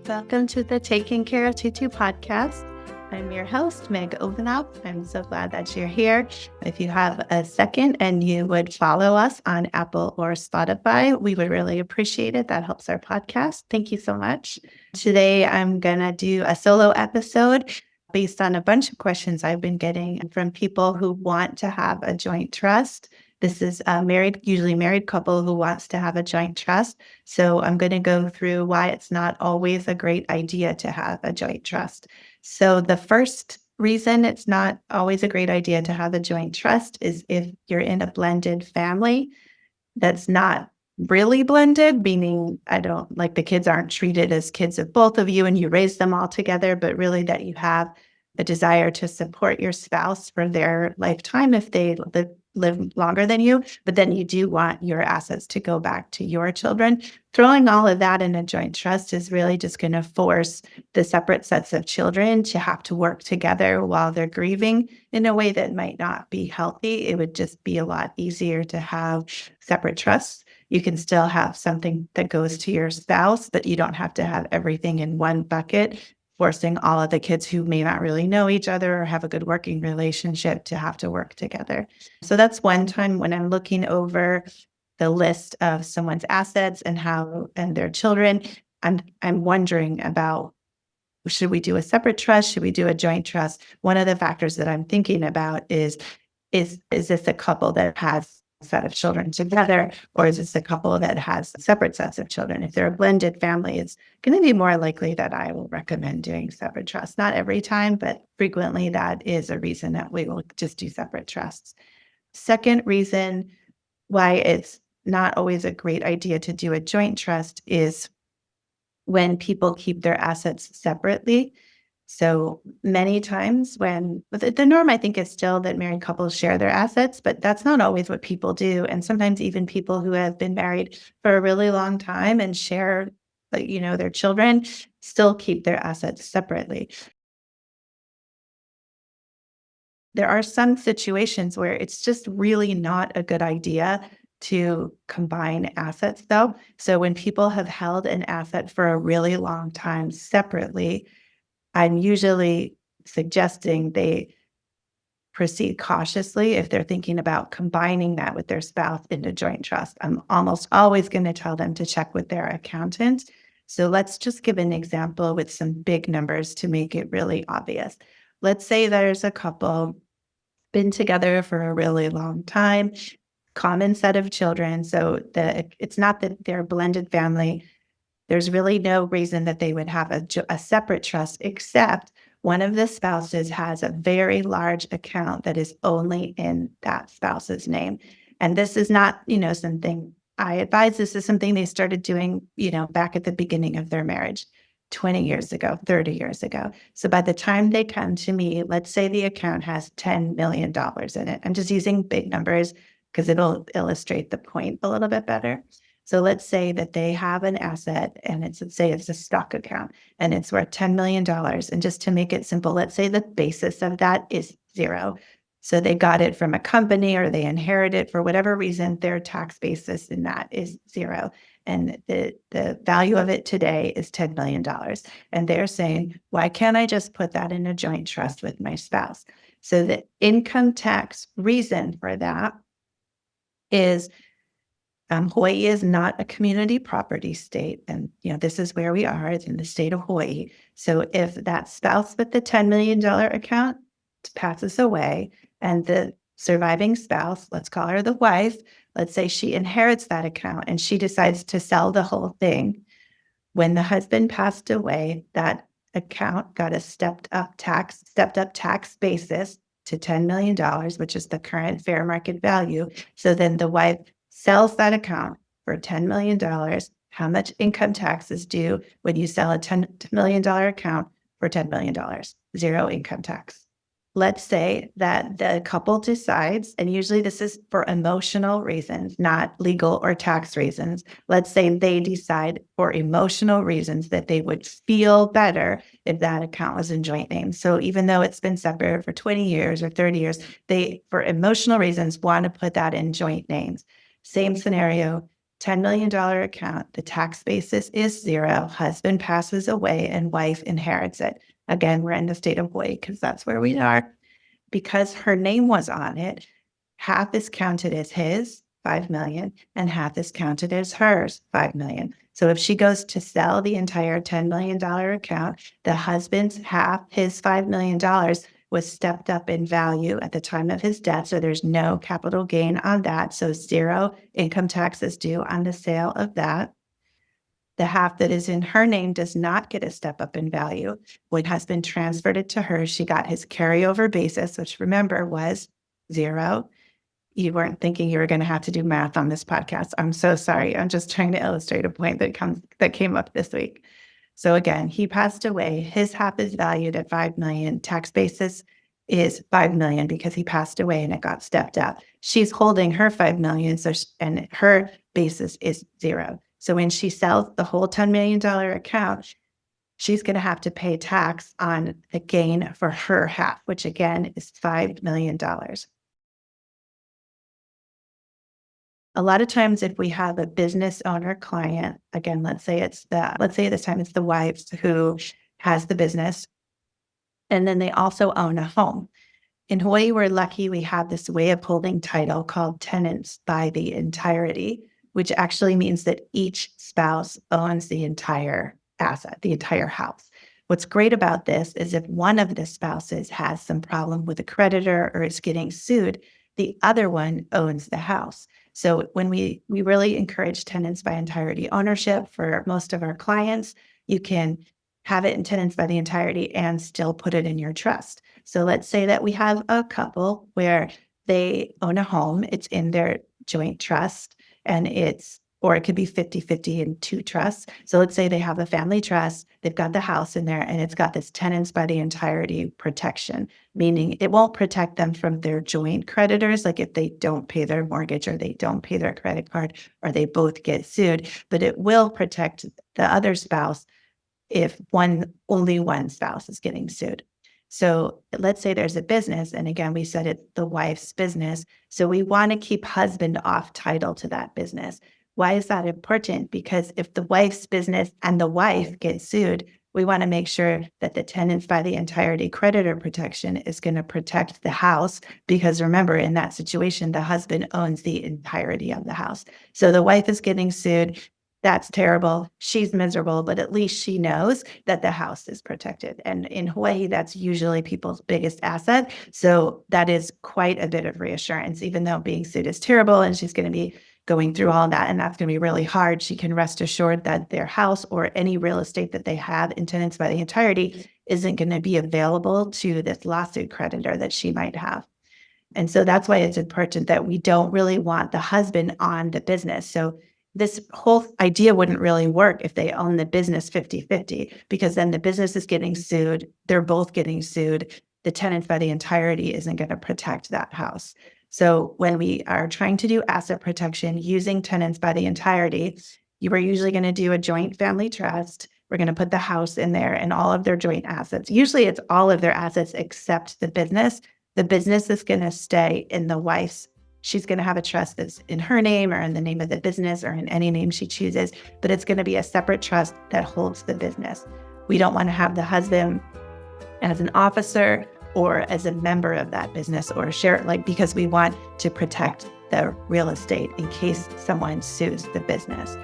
Welcome to the Taking Care of Tutu podcast. I'm your host, Meg Ovenoff. I'm so glad that you're here. If you have a second and you would follow us on Apple or Spotify, we would really appreciate it. That helps our podcast. Thank you so much. Today, I'm going to do a solo episode based on a bunch of questions I've been getting from people who want to have a joint trust. This is a usually married couple who wants to have a joint trust. So I'm going to go through why it's not always a great idea to have a joint trust. So the first reason it's not always a great idea to have a joint trust is if you're in a blended family that's not really blended, meaning the kids aren't treated as kids of both of you and you raise them all together, but really that you have a desire to support your spouse for their lifetime if they live longer than you, but then you do want your assets to go back to your children. Throwing all of that in a joint trust is really just going to force the separate sets of children to have to work together while they're grieving in a way that might not be healthy. It would just be a lot easier to have separate trusts. You can still have something that goes to your spouse, but you don't have to have everything in one bucket, forcing all of the kids who may not really know each other or have a good working relationship to have to work together. So that's one time when I'm looking over the list of someone's assets and their children, I'm wondering about, should we do a separate trust? Should we do a joint trust? One of the factors that I'm thinking about is this a couple that has a set of children together, or is this a couple that has separate sets of children? If they're a blended family, it's going to be more likely that I will recommend doing separate trusts. Not every time, but frequently that is a reason that we will just do separate trusts. Second reason why it's not always a great idea to do a joint trust is when people keep their assets separately. So many times the norm, I think, is still that married couples share their assets, but that's not always what people do. And sometimes even people who have been married for a really long time and share, their children still keep their assets separately. There are some situations where it's just really not a good idea to combine assets, though. So when people have held an asset for a really long time separately, I'm usually suggesting they proceed cautiously if they're thinking about combining that with their spouse into joint trust. I'm almost always going to tell them to check with their accountant. So let's just give an example with some big numbers to make it really obvious. Let's say there's a couple been together for a really long time, common set of children. So it's not that they're a blended family. There's really no reason that they would have a separate trust, except one of the spouses has a very large account that is only in that spouse's name. And this is not, something I advise. This is something they started doing, back at the beginning of their marriage, 20 years ago, 30 years ago. So by the time they come to me, let's say the account has $10 million in it. I'm just using big numbers because it'll illustrate the point a little bit better. So let's say that they have an asset and let's say it's a stock account and it's worth $10 million. And just to make it simple, let's say the basis of that is zero. So they got it from a company or they inherited it for whatever reason, their tax basis in that is zero. And the value of it today is $10 million. And they're saying, why can't I just put that in a joint trust with my spouse? So the income tax reason for that is Hawaii is not a community property state. And, this is where we are. It's in the state of Hawaii. So if that spouse with the $10 million account passes away and the surviving spouse, let's call her the wife, let's say she inherits that account and she decides to sell the whole thing. When the husband passed away, that account got a stepped up tax basis to $10 million, which is the current fair market value. So then the wife sells that account for $10 million. How much income tax is due when you sell a $10 million account for $10 million? Zero income tax. Let's say that the couple decides, and usually this is for emotional reasons, not legal or tax reasons. Let's say they decide for emotional reasons that they would feel better if that account was in joint names. So even though it's been separate for 20 years or 30 years, they, for emotional reasons, want to put that in joint names. Same scenario. $10 million account, the tax basis is zero, husband passes away, and wife inherits it. Again, we're in the state of Hawaii because that's where we are. Because her name was on it, half is counted as his, 5 million, and half is counted as hers, 5 million. So if she goes to sell the entire $10 million account, the husband's half, his $5 million, was stepped up in value at the time of his death. So there's no capital gain on that. So zero income taxes due on the sale of that. The half that is in her name does not get a step up in value. When husband transferred it to her, she got his carryover basis, which remember was zero. You weren't thinking you were going to have to do math on this podcast. I'm so sorry. I'm just trying to illustrate a point that came up this week. So again, he passed away. His half is valued at 5 million. Tax basis is 5 million because he passed away and it got stepped up. She's holding her 5 million, and her basis is zero. So when she sells the whole $10 million account, she's going to have to pay tax on the gain for her half, which again is $5 million. A lot of times if we have a business owner client, again, let's say this time it's the wife who has the business, and then they also own a home. In Hawaii, we're lucky we have this way of holding title called tenants by the entirety, which actually means that each spouse owns the entire asset, the entire house. What's great about this is if one of the spouses has some problem with a creditor or is getting sued, the other one owns the house. So when we really encourage tenants by entirety ownership for most of our clients, you can have it in tenants by the entirety and still put it in your trust. So let's say that we have a couple where they own a home, it's in their joint trust, or it could be 50-50 in two trusts. So let's say they have a family trust, they've got the house in there, and it's got this tenants by the entirety protection, meaning it won't protect them from their joint creditors, like if they don't pay their mortgage or they don't pay their credit card or they both get sued, but it will protect the other spouse if only one spouse is getting sued. So let's say there's a business, and again, we said it's the wife's business. So we want to keep husband off title to that business. Why is that important? Because if the wife's business and the wife get sued, we want to make sure that the tenants by the entirety creditor protection is going to protect the house. Because remember, in that situation, the husband owns the entirety of the house. So the wife is getting sued. That's terrible. She's miserable, but at least she knows that the house is protected. And in Hawaii, that's usually people's biggest asset. So that is quite a bit of reassurance, even though being sued is terrible and she's going to be going through all that. And that's going to be really hard. She can rest assured that their house or any real estate that they have in tenants by the entirety isn't going to be available to this lawsuit creditor that she might have. And so that's why it's important that we don't really want the husband on the business. So this whole idea wouldn't really work if they own the business 50-50, because then the business is getting sued. They're both getting sued. The tenant by the entirety isn't going to protect that house. So when we are trying to do asset protection using tenants by the entirety, you are usually going to do a joint family trust. We're going to put the house in there and all of their joint assets. Usually it's all of their assets except the business. The business is going to stay in the wife's. She's going to have a trust that's in her name or in the name of the business or in any name she chooses, but it's going to be a separate trust that holds the business. We don't want to have the husband as an officer or as a member of that business or share, because we want to protect the real estate in case someone sues the business.